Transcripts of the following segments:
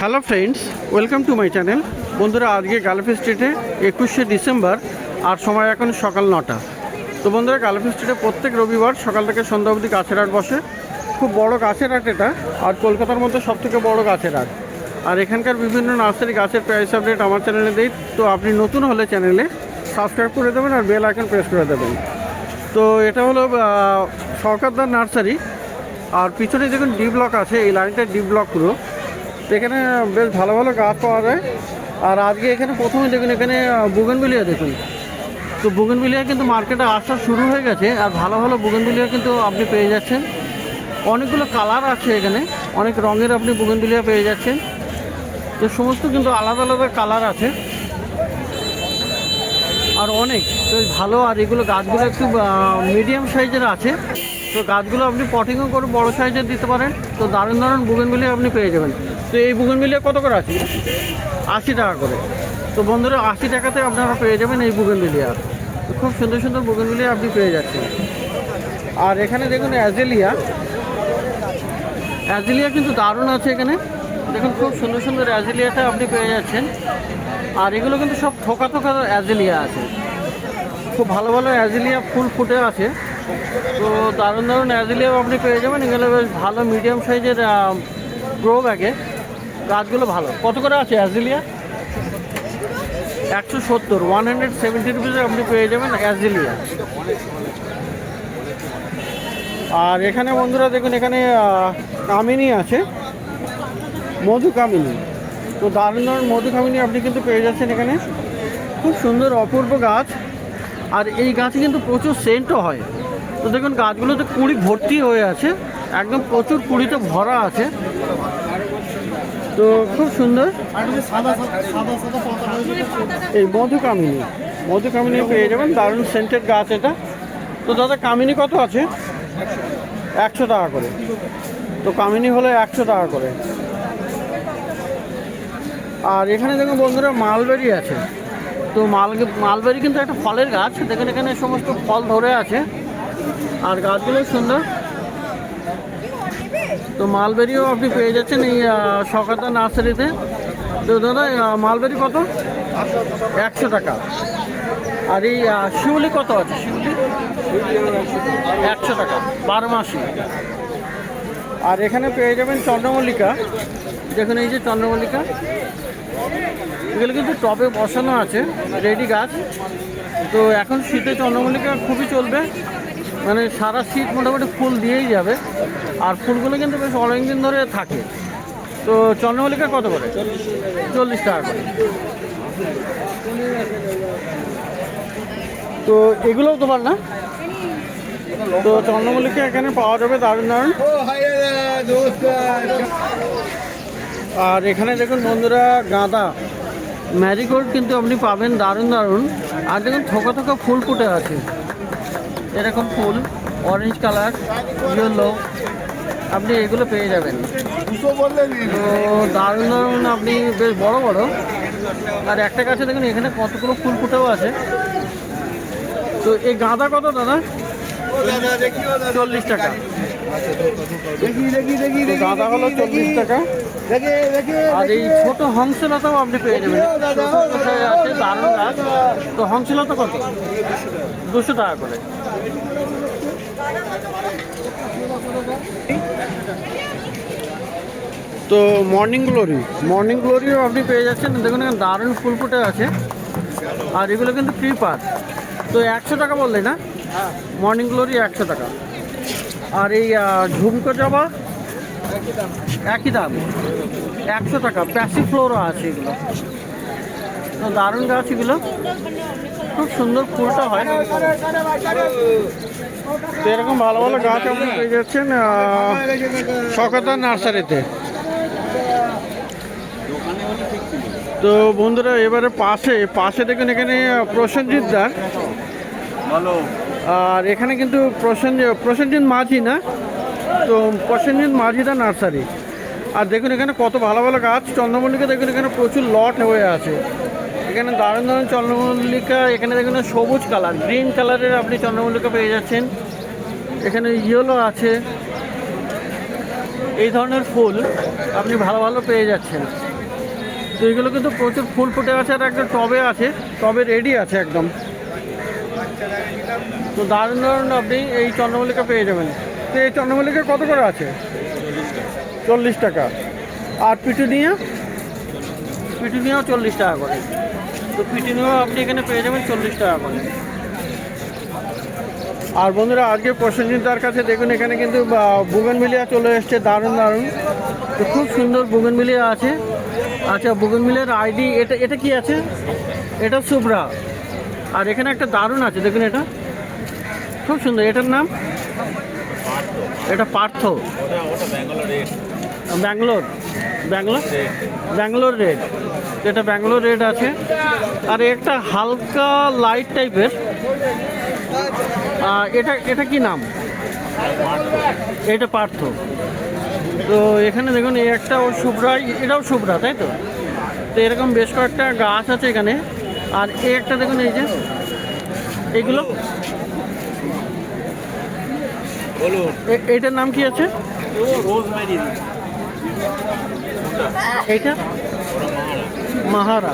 Hello friends, welcome to my channel. বন্ধুরা, আজকে Gulf স্ট্রিটে 21শে ডিসেম্বর আর সময় এখন সকাল 9টা। তো বন্ধুরা, গালফ স্ট্রিটে প্রত্যেক রবিবার সকাল থেকে সন্ধ্যা অবধি গাছের হাট বসে। খুব বড় গাছের হাট এটা, আর কলকাতার মধ্যে সবথেকে বড় গাছের হাট। আর এখানকার বিভিন্ন নার্সারি গাছের প্রাইস আপডেট আমার চ্যানেলে দিই। তো আপনি নতুন হলে চ্যানেলে সাবস্ক্রাইব করে দেবেন আর বেল আইকন প্রেস করে দেবেন। তো এটা হলো সরকারদার নার্সারি, আর পিছনে দেখুন ডি ব্লক আছে, এই লাইনটা ডি ব্লক পুরো। তো এখানে বেশ ভালো ভালো গাছ পাওয়া যায়। আর আজকে এখানে প্রথমে দেখুন, এখানে বুগেনভিলিয়া দেখুন। তো বুগেনভিলিয়া কিন্তু মার্কেটে আসা শুরু হয়ে গেছে, আর ভালো ভালো বুগেনভিলিয়া কিন্তু আপনি পেয়ে যাচ্ছেন। অনেকগুলো কালার আছে এখানে, অনেক রঙের আপনি বুগেনভিলিয়া পেয়ে যাচ্ছেন। তো সমস্ত কিন্তু আলাদা আলাদা কালার আছে আর অনেক বেশ ভালো। আর এগুলো গাছগুলো একটু মিডিয়াম সাইজের আছে। তো গাছগুলো আপনি পটিংও করে বড় সাইজের দিতে পারেন। তো দারুণ দারুণ বুগেনভিলিয়া আপনি পেয়ে যাবেন। তো এই বুগেনভিলিয়া কত করে আছে? 80 টাকা করে। তো বন্ধুরা, 80 টাকাতে আপনারা পেয়ে যাবেন এই বুগেনভিলিয়া। খুব সুন্দর সুন্দর বুগেনভিলিয়া আপনি পেয়ে যাচ্ছেন। আর এখানে দেখুন অ্যাজেলিয়া কিন্তু দারুণ আছে এখানে। দেখুন খুব সুন্দর সুন্দর অ্যাজেলিয়াটা আপনি পেয়ে যাচ্ছেন। আর এগুলো কিন্তু সব থোকা থোকা অ্যাজেলিয়া আছে, খুব ভালো ভালো অ্যাজেলিয়া ফুল ফুটে আছে। তো দারুণ দারুণ অ্যাজেলিয়াও আপনি পেয়ে যাবেন। এগুলো বেশ ভালো মিডিয়াম সাইজের গ্রো ব্যাগে। গাছগুলো ভালো। কত করে আছে অ্যাজেলিয়া? 170, 170 রুপিসে আপনি পেয়ে যাবেন অ্যাজেলিয়া। আর এখানে বন্ধুরা দেখুন, এখানে কামিনী আছে, মধু কামিনী। তো দারুণ দারুণ মধু কামিনী আপনি কিন্তু পেয়ে যাচ্ছেন এখানে। খুব সুন্দর অপূর্ব গাছ। আর এই গাছে কিন্তু প্রচুর সেন্টও হয়। তো দেখুন গাছগুলোতে কুড়ি ভর্তি হয়ে আছে, একদম প্রচুর কুড়িতে ভরা আছে। তো খুব সুন্দর এই মধু কামিনী পেয়ে যাবেন। দারুণ সেন্টের গাছ এটা। তো দাদা, কামিনী কত আছে? 100 টাকা করে। তো কামিনী হলো 100 টাকা করে। আর এখানে দেখুন বন্ধুরা, মালবেরি আছে। তো মালবেরি কিন্তু একটা ফলের গাছ। দেখুন এখানে সমস্ত ফল ধরে আছে, আর গাছগুলো সুন্দর। তো মালবেরিও আপনি পেয়ে যাচ্ছেন এই সরকারদার নার্সারিতে। তো দাদা, মালবেরি কত? 100 টাকা। আর এই শিউলি কত আছে? শিউলি 100 টাকা, 12 মাসি। আর এখানে পেয়ে যাবেন চন্দ্রমল্লিকা। দেখুন এই যে চন্দ্রমল্লিকা, এগুলো কিন্তু টবে বসানো আছে, রেডি গাছ। তো এখন শীতে চন্দ্রমল্লিকা খুবই চলবে, মানে সারা শীত মোটামুটি ফুল দিয়েই যাবে। আর ফুলগুলো কিন্তু বেশ অনেক দিন ধরে থাকে। তো চন্দ্রমল্লিকা কত করে? 40 টাকা করে। তো এগুলোও তোমার না? তো চন্দ্রমল্লিকা এখানে পাওয়া যাবে দারুণ দারুণ। আর এখানে দেখুন বন্ধুরা, গাঁদা ম্যারিগোল্ড কিন্তু আপনি পাবেন দারুণ দারুণ। আর দেখুন থোকা থোকা ফুল ফুটে আছে, এরকম ফুল অরেঞ্জ কালার, ইয়েলো, আপনি এগুলো পেয়ে যাবেন। তো দারুণ দারুণ আপনি বেশ বড় বড়। আর একটা গাছে দেখুন এখানে কতগুলো ফুল ফুটেও আছে। তো এই গাঁদা কত দাদা? 40 টাকা। গাঁদা হলো 40 টাকা। আর এই ছোট হংসলতাও আপনি পেয়ে যাবেন, আছে দারুণ গাছ। তো হংসলতা কত? 200 টাকা করে। তো মর্নিং গ্লোরিও আপনি পেয়ে যাচ্ছেন। দেখুন এখানে দারুণ ফুল ফুটে আছে। আর এগুলো কিন্তু ক্রিপার। তো 100 টাকা বললে না? মর্নিং গ্লোরি 100 টাকা। আর এই ঝুমকো জবা একই দাম, 100 টাকা। প্যাসিফ্লোরা আছে এগুলো। তো দারুণ গাছ এগুলো, খুব সুন্দর ফুলটা হয়। তো এরকম ভালো ভালো গাছ আপনি পেয়ে যাচ্ছেন সরকারদার নার্সারিতে। তো বন্ধুরা, এবারে পাশে দেখুন এখানে প্রসেনজিৎদার। আর এখানে কিন্তু প্রসেনজিৎ মাঝি না, তো প্রসেনজিৎ মাঝিদা নার্সারি। আর দেখুন এখানে কত ভালো ভালো গাছ। চন্দ্রমল্লিকা দেখুন এখানে প্রচুর লট হয়ে আছে। এখানে দারুণ দারুণ চন্দ্রমল্লিকা। এখানে দেখুন সবুজ কালার, গ্রিন কালারের আপনি চন্দ্রমল্লিকা পেয়ে যাচ্ছেন। এখানে ইয়েলো আছে। এই ধরনের ফুল আপনি ভালো ভালো পেয়ে যাচ্ছেন। তো এইগুলো কিন্তু প্রচুর ফুল ফুটে আছে আর একটা টবে আছে, টবে রেডি আছে একদম। তো দারুণ দারুণ আপনি এই চন্দ্রমল্লিকা পেয়ে যাবেন। তো এই চন্দ্রমল্লিকা কত করে আছে? 40 টাকা। আর পিটুনিয়াও 40 টাকা করে। তো পিটুনিয়াও আপনি এখানে পেয়ে যাবেন 40 টাকা করে। আর বন্ধুরা আজকে প্রসেনজিৎদার কাছে দেখুন এখানে কিন্তু বুগেনভিলিয়া চলে এসছে, দারুণ দারুণ। তো খুব সুন্দর বুগেনভিলিয়া আছে। আচ্ছা, বুগেনভিলিয়ার আইডি এটা কি আছে? এটা শুভ্রা। আর এখানে একটা দারুণ আছে দেখুন, এটা খুব সুন্দর। এটার নাম? এটা পার্থ। ব্যাঙ্গালোর রেড। এটা ব্যাঙ্গালোর রেড আছে। আর একটা হালকা লাইট টাইপের, এটা কি নাম? এটা পার্থ। তো এখানে দেখুন এই একটা ও শুভ্রা, এটাও শুভ্রা, তাই তো? তো এরকম বেশ কয়েকটা গাছ আছে এখানে। আর এই একটা দেখুন, এই যে এইগুলো, এইটার নাম কি আছে? এইটা মাহারা।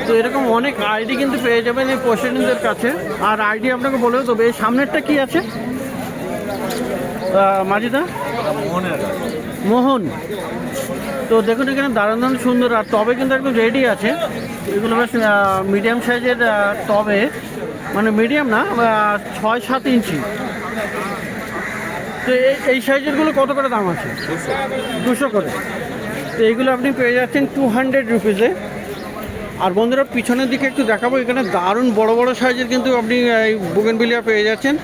তো এরকম অনেক আইডি কিন্তু পেয়ে যাবেন এই প্রসেনজিৎদের কাছে। আর আইডি আপনাকে বলেও দেবো। এই সামনেরটা কি আছে মাজিদা? মোহন। তো দেখুন এখানে দারুণ দারুণ সুন্দর। আর টবে কিন্তু একদম রেডি আছে। এগুলো বেশ মিডিয়াম সাইজের টবে, মানে মিডিয়াম না, 6-7 ইঞ্চি। তো এই সাইজেরগুলো কত করে দাম আছে? 200 করে। তো এইগুলো আপনি পেয়ে যাচ্ছেন 200 রুপিসে। আর বন্ধুরা পিছনের দিকে একটু দেখাবো, এখানে দারুণ বড় বড় সাইজের কিন্তু আপনি এই বুগেনভিলিয়া পেয়ে যাচ্ছেন।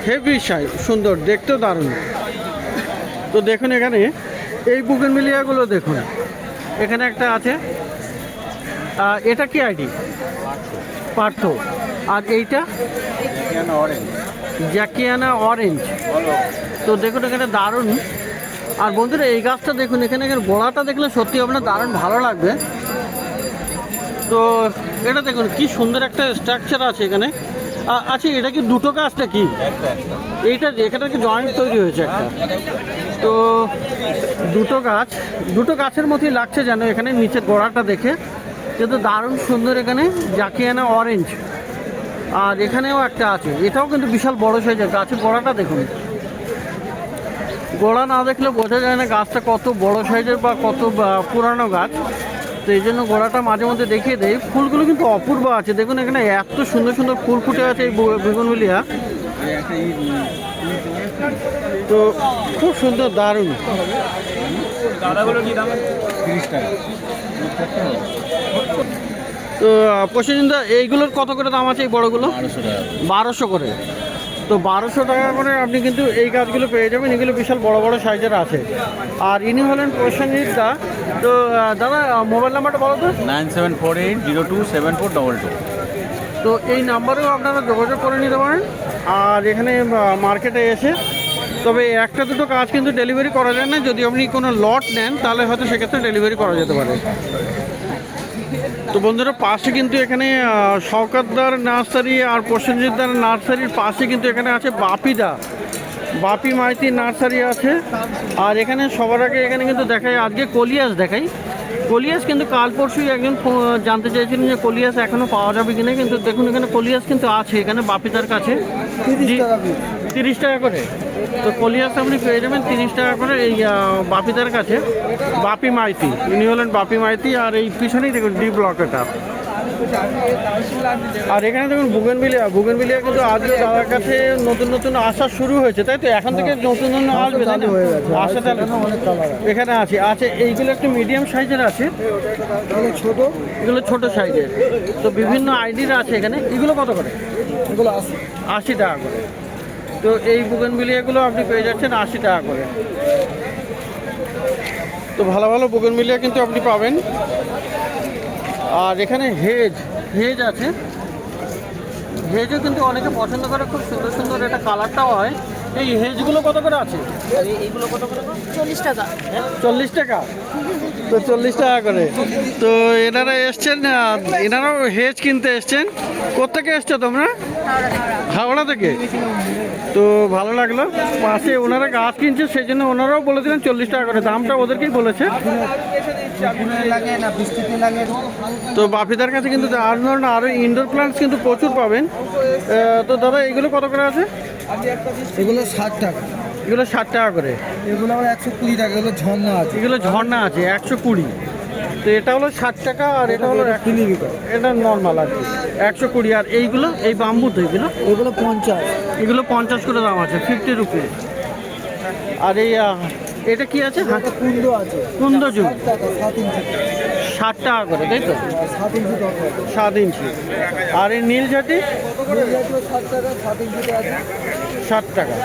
হেভি সাইজ, সুন্দর, দেখতেও দারুণ। তো দেখুন এখানে এই বুগেনভিলিয়াগুলো দেখুন, এখানে একটা আছে। এটা কি আইডি? পার্থ। আর এইটা জ্যাকিয়ানা অরেঞ্জ। তো দেখুন এখানে দারুণ। আর বন্ধুরা এই গাছটা দেখুন, এখানে গোড়াটা দেখলে সত্যি আপনার দারুণ ভালো লাগবে। তো এটা দেখুন কি সুন্দর একটা স্ট্রাকচার আছে এখানে। আচ্ছা, এটা কি দুটো গাছটা কি? এইটা এখানে কি জয়েন্ট তৈরি হয়েছে একটা? তো দুটো গাছের মতোই লাগছে যেন এখানে নিচের গোড়াটা দেখে, কিন্তু দারুণ সুন্দর। এখানে জাকিয়ানা অরেঞ্জ। আর এখানেও একটা আছে, এটাও কিন্তু বিশাল বড় সাইজের। গাছের গোড়াটা দেখুন, গোড়া না দেখলে বোঝা যায় না গাছটা কত বড় সাইজের বা কত পুরানো গাছ। তো এই জন্য গোড়াটা মাঝে মধ্যে দেখিয়ে দেয়। ফুলগুলো কিন্তু অপূর্ব আছে, দেখুন এখানে এত সুন্দর সুন্দর ফুল ফুটে আছে এই বুগেনভিলিয়া। তো খুব সুন্দর, দারুণ। তো প্রসেনজিৎদা এইগুলোর কত করে দাম আছে? এই বড়গুলো 1200 করে। তো 1200 টাকা করে আপনি কিন্তু এই গাছগুলো পেয়ে যাবেন। এগুলো বিশাল বড় বড় সাইজের আছে। আর ইনি হলেন প্রসেনজিৎদা। তো দাদা মোবাইল নাম্বারটা বলো তো। 9748027422। তো এই নাম্বারেও আপনারা যোগাযোগ করে নিতে পারেন। আর এখানে মার্কেটে এসে, তবে একটা দুটো কাজ কিন্তু ডেলিভারি করা যায় না। যদি আপনি কোনো লট নেন তাহলে হয়তো সেক্ষেত্রে ডেলিভারি করা যেতে পারে। তো বন্ধুরা পাশে কিন্তু এখানে শওকতদার নার্সারি আর প্রসেনজিৎদার নার্সারির পাশে কিন্তু এখানে আছে বাপি মাইতি নার্সারি আছে। আর এখানে সবার আগে এখানে কিন্তু দেখাই, আজকে কলিয়াস দেখাই। কলিয়াস কিন্তু কাল পরশুই একজন জানতে চাইছিলেন যে কলিয়াস এখনও পাওয়া যাবে কিনা, কিন্তু দেখুন এখানে কলিয়াস কিন্তু আছে এখানে বাপিদার কাছে 30 টাকা করে। তো কলিয়াস আপনি পেয়ে যাবেন 30 টাকা করে এই বাপিদার কাছে। বাপি মাইতি, ইনি হলেন বাপি মাইতি। আর এই পিছনেই দেখুন ডি ব্লক এটা। আর এখানে দেখুন বুগেনভিলিয়া কিন্তু আজকে দাদার কাছে নতুন নতুন আসা শুরু হয়েছে, তাই তো? এখন থেকে নতুন নতুন আসবে, তাই না? আসা তাহলে এখানে আছে। এইগুলো একটু মিডিয়াম সাইজের আছে, এগুলো ছোট সাইজের। তো বিভিন্ন আইডির আছে এখানে। এগুলো কত করে? এগুলো 80 টাকা করে। তো এই বুগেনভিলিয়াগুলো আপনি পেয়ে যাচ্ছেন 80 টাকা করে। তো ভালো ভালো বুগেনভিলিয়া কিন্তু আপনি পাবেন। আর এখানে হেজ আছে। হেজও কিন্তু অনেকে পছন্দ করে, খুব সুন্দর সুন্দর। এটা কালারটাও হয়। এই হেজগুলো কত করে আছে? এইগুলো কত করে? 40 টাকা। 40 টাকা? তো 40 টাকা করে। তো এনারা এসছেন, এনারাও হেজ কিনতে এসছেন। কোত্থেকে এসছো তোমরা? হাওড়া থেকে। তো ভালো লাগলো, পাশে ওনারা গাছ কিনছে সেই জন্য ওনারাও বলে দিলেন 40 টাকা করে, দামটা ওদেরকেই বলেছে। তো বাপিদার কাছে কিন্তু আরও ইনডোর প্ল্যান্টস কিন্তু প্রচুর পাবেন। তো দাদা এগুলো কত করে আছে? এগুলো 60 টাকা। এগুলো 60 টাকা করে। এগুলো আবার 120 টাকা। এগুলো ঝর্ণা আছে। এগুলো ঝর্ণা আছে 120। তো এটা হলো 60 টাকা আর এটা হলো এটা নর্মাল আর কি 120। আর এইগুলো এই বাম্বু তো এগুলো 50। এগুলো 50 করে দাম আছে, 50 রুপি। আর এই এটা কি আছে? কুন্দ আছে। কুন্দ জু 60 টাকা 7 ইঞ্চি। 60 টাকা করে, তাই তো? 7 ইঞ্চি দরকার। 7 ইঞ্চি। আর এই নীল ঝাঁটি 60 টাকা 7 ইঞ্চিতে আছে 60 টাকা।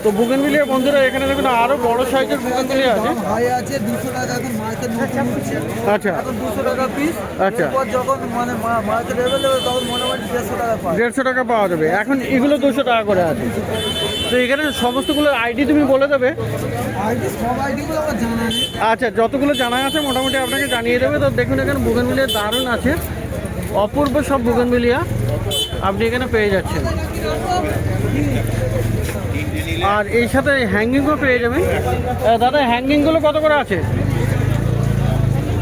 তো বুগেনভিলিয়া বন্ধুরা এখানে দেখুন আরো বড় সাইজের বুগেনভিলিয়া আছে। হাই আছে 200 টাকা। এখন মার্কেট নতুন উঠছে। আচ্ছা এখন 200 টাকা পিস। আচ্ছা। এরপর যখন মানে মার্কেট অ্যাভেলেবল তখন মোটামুটি 150 টাকা পায়। 150 টাকা পাওয়া যাবে। এখন এগুলো 200 টাকা করে আছে। তো এখানে সমস্তগুলোর আইডি তুমি বলে দেবে? আইডি সব আইডিগুলো আমার জানা নেই। আচ্ছা, যতগুলো জানা আছে মোটামুটি আপনাকে জানিয়ে দেবে। তো দেখুন এখানে বুগেনভিলিয়া দারুণ আছে, অপূর্ব সব বুগেনভিলিয়া আপনি এখানে পেয়ে যাচ্ছেন। আর এই সাথে হ্যাঙ্গিংও পেয়ে যাবেন। দাদা হ্যাঙ্গিংগুলো কত করে আছে?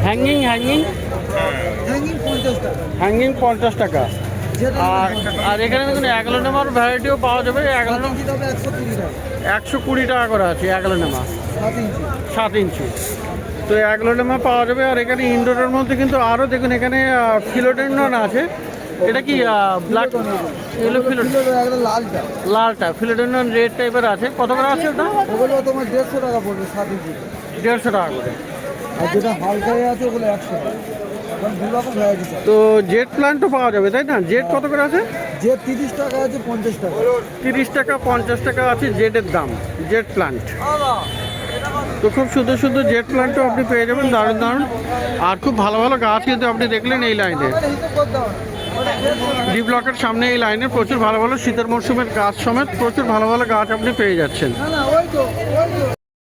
হ্যাঙ্গিং হ্যাঙ্গিং 50 টাকা। হ্যাঙ্গিং 50 টাকা। যেটা আর আর এখানে দেখুন অ্যাগলোনেমার ভ্যারাইটিও পাওয়া যাবে। 120 টাকা 120 টাকা করে আছে অ্যাগলোনেমা 7 ইঞ্চি। 7 ইঞ্চি। তো অ্যাগলোনেমা পাওয়া যাবে। আর এখানে ইনডোরের মধ্যে কিন্তু আরও দেখুন এখানে ফিলোডেন্ড্রন আছে। এটা কি ব্ল্যাক? এগুলো একটা লালটা। লালটা ফিলোডেন্ড্রন রেড টাইপের আছে। কত করে আছে ওটা? ওগুলো তোমার 150 টাকা পড়বে 7 ইঞ্চি। 150 টাকা করে। আর যেটা হালকায় আছে ওগুলো 100 টাকা। এখন দু রকম ভ্যারাইটি আছে। তো জেট প্ল্যান্টও পাওয়া যাবে তাই না? জেট কত করে আছে? যে 30 টাকা আছে 50 টাকা। 30 টাকা 50 টাকা আছে জেটের দাম, জেট প্ল্যান্ট। তো খুব সুন্দর সুন্দর জেট প্ল্যান্টও আপনি পেয়ে যাবেন, দারুণ দারুণ। আর খুব ভালো ভালো গাছ কিন্তু আপনি দেখলেন এই লাইনে, ডি ব্লকের সামনে এই লাইনে প্রচুর ভালো ভালো শীতের মরশুমের গাছ সমেত প্রচুর ভালো ভালো গাছ আপনি পেয়ে যাচ্ছেন।